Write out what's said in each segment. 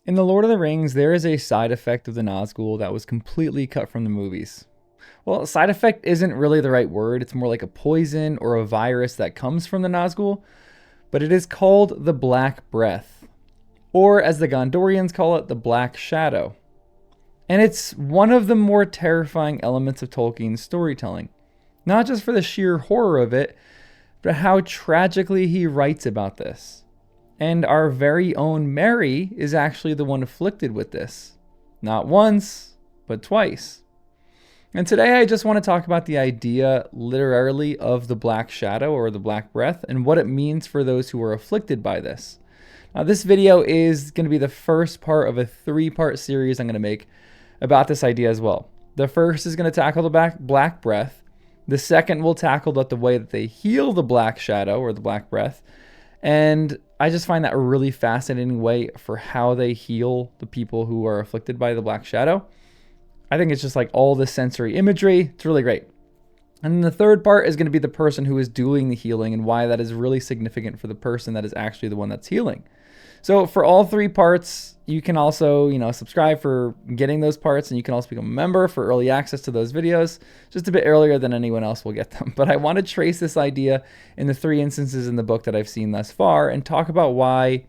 In The Lord of the Rings, there is a side effect of the Nazgul that was completely cut from the movies. Well, side effect isn't really the right word. It's more like a poison or a virus that comes from the Nazgul, but it is called the Black Breath, or as the Gondorians call it, the Black Shadow. And it's one of the more terrifying elements of Tolkien's storytelling, not just for the sheer horror of it, but how tragically he writes about this. And our very own Merry is actually the one afflicted with this. Not once, but twice. And today I just want to talk about the idea literally of the Black Shadow or the Black Breath and what it means for those who are afflicted by this. Now this video is going to be the first part of a 3-part series I'm going to make about this idea as well. The first is going to tackle the Black Breath. The second will tackle the way that they heal the Black Shadow or the Black Breath. And I just find that a really fascinating way for how they heal the people who are afflicted by the Black Shadow. I think it's just like all the sensory imagery. It's really great. And then the third part is going to be the person who is doing the healing and why that is really significant for the person that is actually the one that's healing. So for all 3 parts, you can also, subscribe for getting those parts, and you can also become a member for early access to those videos just a bit earlier than anyone else will get them. But I want to trace this idea in the 3 instances in the book that I've seen thus far and talk about what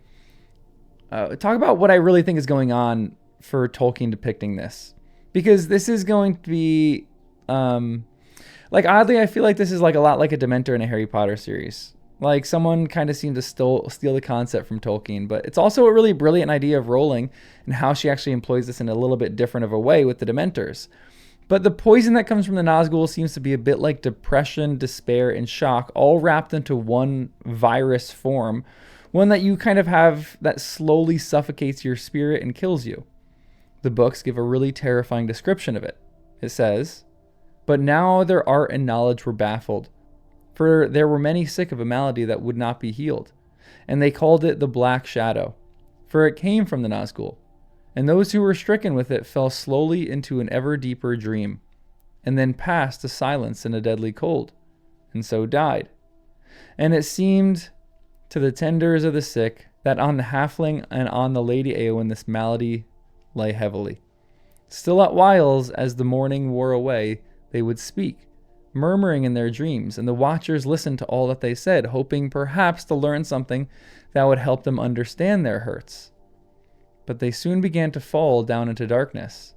I really think is going on for Tolkien depicting this. Because this is going to be, oddly, I feel like this is like a lot like a Dementor in a Harry Potter series. Like someone kind of seemed to steal the concept from Tolkien, but it's also a really brilliant idea of Rowling and how she actually employs this in a little bit different of a way with the Dementors. But the poison that comes from the Nazgul seems to be a bit like depression, despair, and shock, all wrapped into one virus form, one that you kind of have that slowly suffocates your spirit and kills you. The books give a really terrifying description of it. It says, "But now their art and knowledge were baffled. For there were many sick of a malady that would not be healed, and they called it the Black Shadow, for it came from the Nazgul. And those who were stricken with it fell slowly into an ever deeper dream, and then passed to silence and a deadly cold, and so died. And it seemed to the tenders of the sick that on the halfling and on the Lady Eowyn this malady lay heavily. Still at whiles, as the morning wore away, they would speak, murmuring in their dreams, and the watchers listened to all that they said, hoping perhaps to learn something that would help them understand their hurts. But they soon began to fall down into darkness,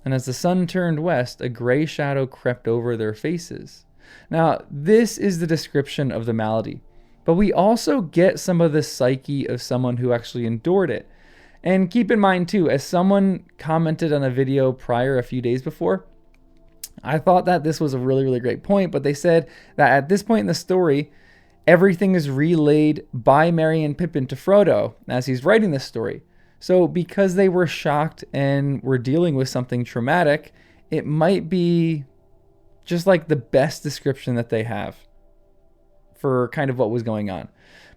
and as the sun turned west, a gray shadow crept over their faces." Now, this is the description of the malady, but we also get some of the psyche of someone who actually endured it. And keep in mind too, as someone commented on a video prior a few days before, I thought that this was a really, really great point, but they said that at this point in the story, everything is relayed by Merry and Pippin to Frodo as he's writing this story. So because they were shocked and were dealing with something traumatic, it might be just like the best description that they have for kind of what was going on.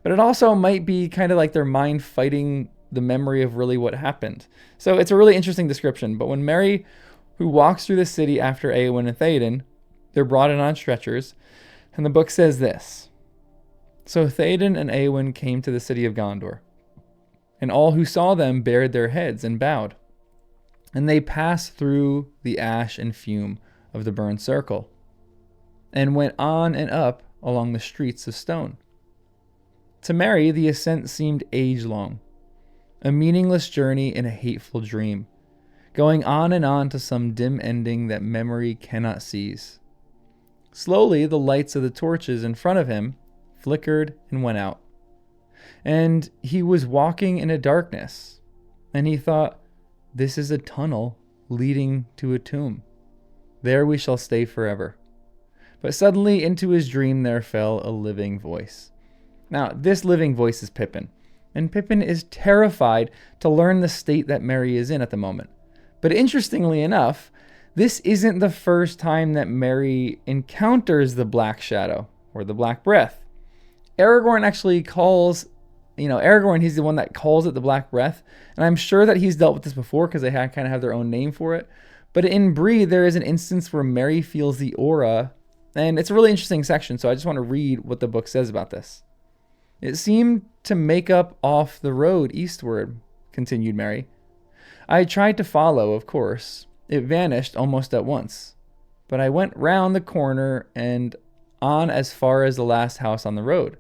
But it also might be kind of like their mind fighting the memory of really what happened. So it's a really interesting description. But when Merry, who walks through the city after Eowyn and Theoden, they're brought in on stretchers, and the book says this: "So Theoden and Eowyn came to the city of Gondor, and all who saw them bared their heads and bowed. And they passed through the ash and fume of the burned circle, and went on and up along the streets of stone. To Merry, the ascent seemed age-long, a meaningless journey in a hateful dream, going on and on to some dim ending that memory cannot seize. Slowly, the lights of the torches in front of him flickered and went out, and he was walking in a darkness, and he thought, 'This is a tunnel leading to a tomb. There we shall stay forever.' But suddenly into his dream there fell a living voice." Now, this living voice is Pippin, and Pippin is terrified to learn the state that Merry is in at the moment. But interestingly enough, this isn't the first time that Merry encounters the Black Shadow or the Black Breath. Aragorn actually calls, Aragorn, he's the one that calls it the Black Breath. And I'm sure that he's dealt with this before because they kind of have their own name for it. But in Bree, there is an instance where Merry feels the aura, and it's a really interesting section. So I just want to read what the book says about this. "It seemed to make up off the road eastward, continued Mary. I tried to follow, of course. It vanished almost at once. But I went round the corner and on as far as the last house on the road.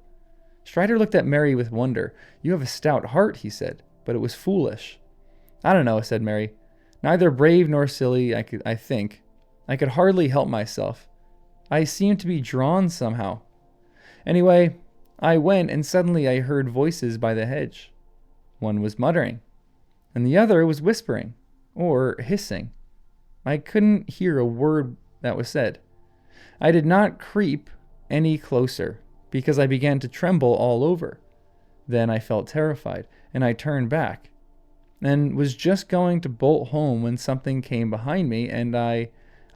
Strider looked at Mary with wonder. You have a stout heart, he said, but it was foolish. I don't know, said Mary. Neither brave nor silly, I think. I could hardly help myself. I seemed to be drawn somehow. Anyway, I went, and suddenly I heard voices by the hedge. One was muttering, and the other was whispering, or hissing. I couldn't hear a word that was said. I did not creep any closer, because I began to tremble all over. Then I felt terrified, and I turned back, and was just going to bolt home when something came behind me, and I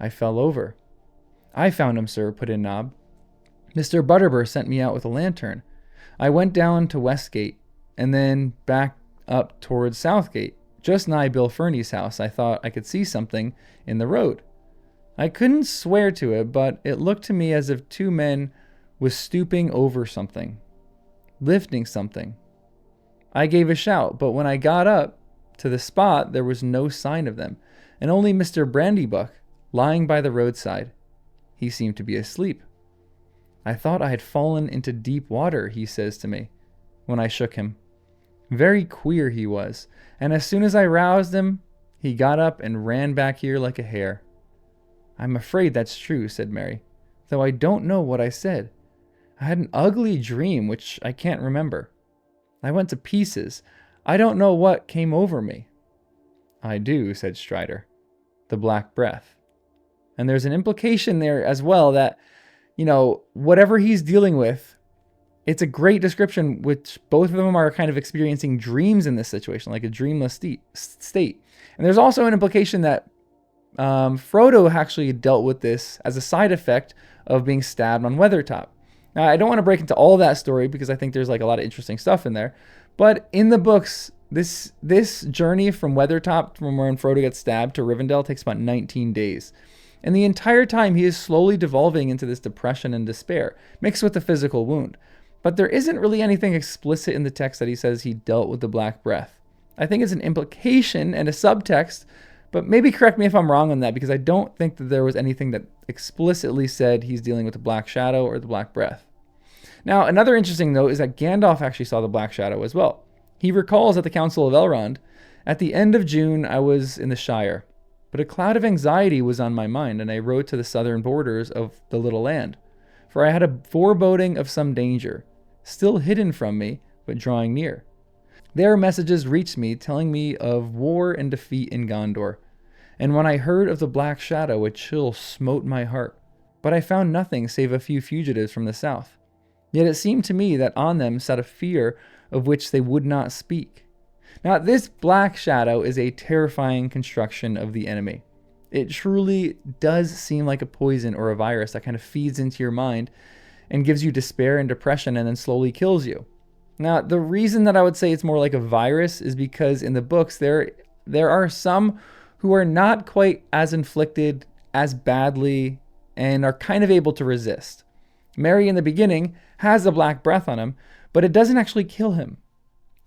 fell over. I found him, sir, put in Nob. Mr. Butterbur sent me out with a lantern. I went down to Westgate, and then back up towards Southgate. Just nigh Bill Fernie's house, I thought I could see something in the road. I couldn't swear to it, but it looked to me as if two men was stooping over something, lifting something. I gave a shout, but when I got up to the spot, there was no sign of them, and only Mr. Brandybuck lying by the roadside. He seemed to be asleep. I thought I had fallen into deep water, he says to me, when I shook him. Very queer he was, and as soon as I roused him, he got up and ran back here like a hare. I'm afraid that's true, said Mary, though I don't know what I said. I had an ugly dream which I can't remember. I went to pieces. I don't know what came over me. I do, said Strider. The Black Breath. And there's an implication there as well that, whatever he's dealing with, it's a great description, which both of them are kind of experiencing dreams in this situation, like a dreamless state. And there's also an implication that Frodo actually dealt with this as a side effect of being stabbed on Weathertop. Now, I don't want to break into all that story because I think there's like a lot of interesting stuff in there. But in the books, this journey from Weathertop, from when Frodo gets stabbed, to Rivendell takes about 19 days. And the entire time, he is slowly devolving into this depression and despair, mixed with the physical wound. But there isn't really anything explicit in the text that he says he dealt with the Black Breath. I think it's an implication and a subtext, but maybe correct me if I'm wrong on that, because I don't think that there was anything that explicitly said he's dealing with the Black Shadow or the Black Breath. Now, another interesting note is that Gandalf actually saw the Black Shadow as well. He recalls at the Council of Elrond, at the end of June, I was in the Shire, but a cloud of anxiety was on my mind, and I rode to the southern borders of the little land, for I had a foreboding of some danger, still hidden from me, but drawing near. There messages reached me telling me of war and defeat in Gondor, and when I heard of the Black Shadow, a chill smote my heart, but I found nothing save a few fugitives from the south. Yet it seemed to me that on them sat a fear of which they would not speak. Now, this Black Shadow is a terrifying construction of the enemy. It truly does seem like a poison or a virus that kind of feeds into your mind and gives you despair and depression and then slowly kills you. Now, the reason that I would say it's more like a virus is because in the books there are some who are not quite as inflicted as badly and are kind of able to resist. Merry in the beginning has a black breath on him, but it doesn't actually kill him.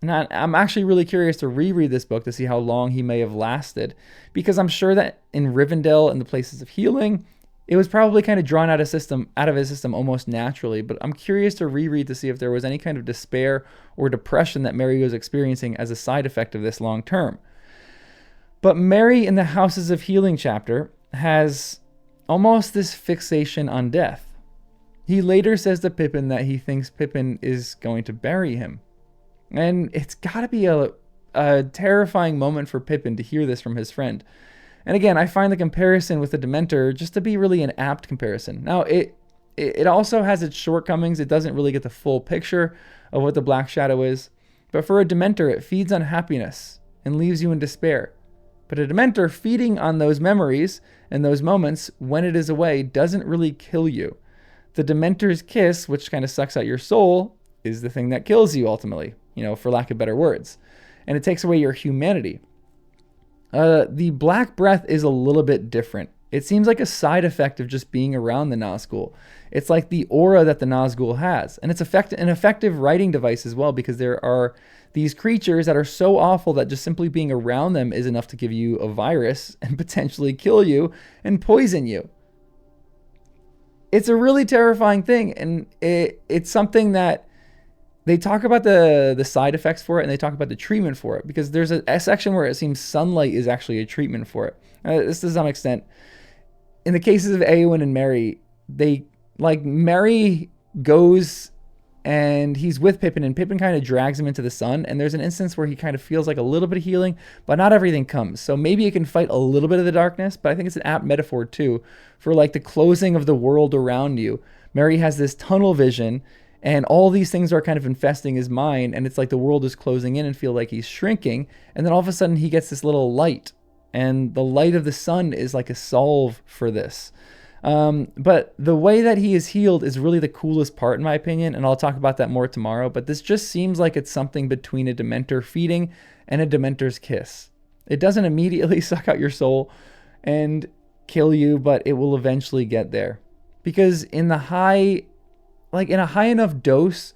And I'm actually really curious to reread this book to see how long he may have lasted, because I'm sure that in Rivendell and the places of healing, it was probably kind of drawn out of his system almost naturally. But I'm curious to reread to see if there was any kind of despair or depression that Merry was experiencing as a side effect of this long term. But Merry in the Houses of Healing chapter has almost this fixation on death. He later says to Pippin that he thinks Pippin is going to bury him. And it's got to be a terrifying moment for Pippin to hear this from his friend. And again, I find the comparison with the Dementor just to be really an apt comparison. Now, it also has its shortcomings. It doesn't really get the full picture of what the Black Shadow is. But for a Dementor, it feeds on happiness and leaves you in despair. But a Dementor feeding on those memories and those moments when it is away doesn't really kill you. The Dementor's kiss, which kind of sucks out your soul, is the thing that kills you ultimately, for lack of better words. And it takes away your humanity. The Black Breath is a little bit different. It seems like a side effect of just being around the Nazgul. It's like the aura that the Nazgul has. And it's an effective writing device as well, because there are these creatures that are so awful that just simply being around them is enough to give you a virus and potentially kill you and poison you. It's a really terrifying thing, and it's something that they talk about the side effects for it, and they talk about the treatment for it, because there's a section where it seems sunlight is actually a treatment for it. This to some extent, in the cases of Eowyn and Merry, Merry goes and he's with Pippin, and Pippin kind of drags him into the sun, and there's an instance where he kind of feels like a little bit of healing, but not everything comes. So maybe it can fight a little bit of the darkness, but I think it's an apt metaphor too for like the closing of the world around you. Merry has this tunnel vision, and all these things are kind of infesting his mind, and it's like the world is closing in and feel like he's shrinking, and then all of a sudden he gets this little light, and the light of the sun is like a solve for this. But the way that he is healed is really the coolest part, in my opinion, and I'll talk about that more tomorrow. But this just seems like it's something between a Dementor feeding and a Dementor's kiss. It doesn't immediately suck out your soul and kill you, but it will eventually get there. Because in a high enough dose,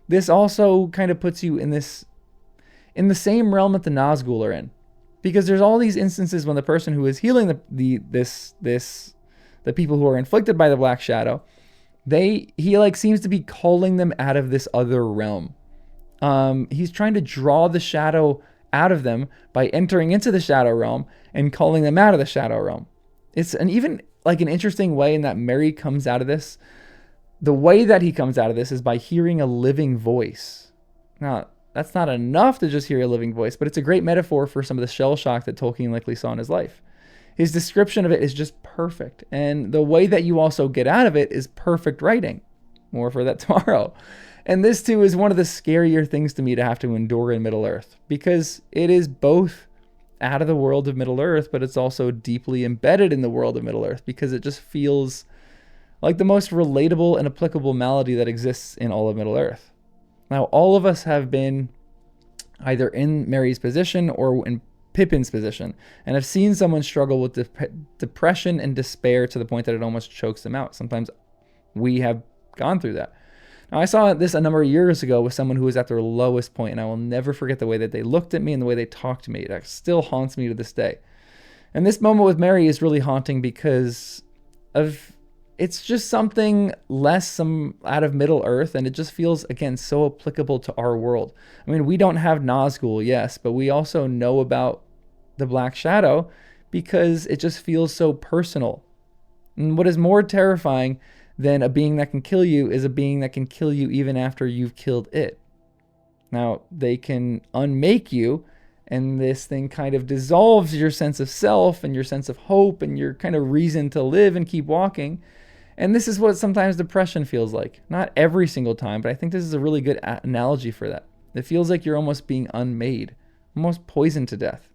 this also kind of puts you in the same realm that the Nazgul are in. Because there's all these instances when the person who is healing the people who are inflicted by the Black Shadow, he like seems to be calling them out of this other realm. He's trying to draw the shadow out of them by entering into the shadow realm and calling them out of the shadow realm. It's even like an interesting way in that Merry comes out of this. The way that he comes out of this is by hearing a living voice. Now, that's not enough to just hear a living voice, but it's a great metaphor for some of the shell shock that Tolkien likely saw in his life. His description of it is just perfect. And the way that you also get out of it is perfect writing. More for that tomorrow. And this too is one of the scarier things to me to have to endure in Middle-earth, because it is both out of the world of Middle-earth, but it's also deeply embedded in the world of Middle-earth, because it just feels like the most relatable and applicable malady that exists in all of Middle-earth. Now, all of us have been either in Merry's position or in Pippin's position, and I've seen someone struggle with depression and despair to the point that it almost chokes them out. Sometimes we have gone through that. Now, I saw this a number of years ago with someone who was at their lowest point, and I will never forget the way that they looked at me and the way they talked to me. That still haunts me to this day. And this moment with Merry is really haunting because it's just something less out of Middle-earth, and it just feels, again, so applicable to our world. I mean, we don't have Nazgul, yes, but we also know about the Black Shadow because it just feels so personal. And what is more terrifying than a being that can kill you is a being that can kill you even after you've killed it. Now, they can unmake you, and this thing kind of dissolves your sense of self and your sense of hope and your kind of reason to live and keep walking. And this is what sometimes depression feels like. Not every single time, but I think this is a really good analogy for that. It feels like you're almost being unmade, almost poisoned to death.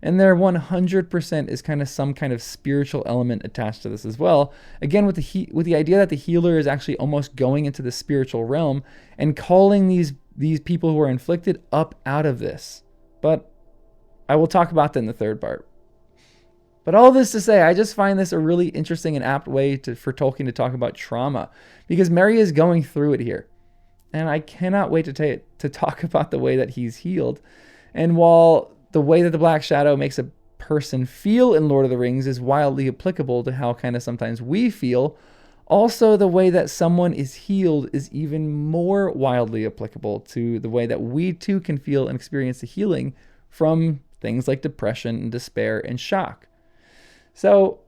And there 100% is kind of some kind of spiritual element attached to this as well. Again, with the idea that the healer is actually almost going into the spiritual realm and calling these people who are inflicted up out of this. But I will talk about that in the third part. But all this to say, I just find this a really interesting and apt way for Tolkien to talk about trauma, because Merry is going through it here. And I cannot wait to talk about the way that he's healed. And while the way that the Black Shadow makes a person feel in Lord of the Rings is wildly applicable to how kind of sometimes we feel, also the way that someone is healed is even more wildly applicable to the way that we too can feel and experience the healing from things like depression and despair and shock. So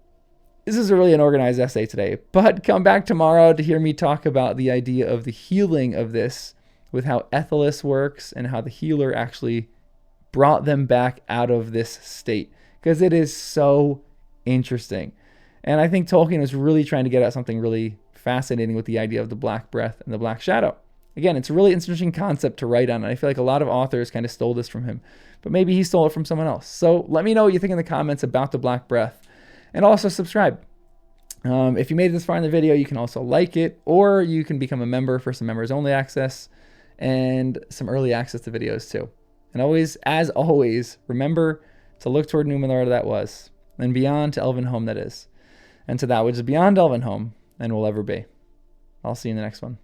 this is really an organized essay today, but come back tomorrow to hear me talk about the idea of the healing of this with how Ethelis works and how the healer actually brought them back out of this state, because it is so interesting. And I think Tolkien was really trying to get at something really fascinating with the idea of the Black Breath and the Black Shadow. Again, it's a really interesting concept to write on, and I feel like a lot of authors kind of stole this from him, but maybe he stole it from someone else. So let me know what you think in the comments about the Black Breath, and also subscribe. If you made it this far in the video, you can also like it, or you can become a member for some members only access and some early access to videos too. And always, as always, remember to look toward Numenor that was, and beyond to Elvenhome that is, and to that which is beyond Elvenhome and will ever be. I'll see you in the next one.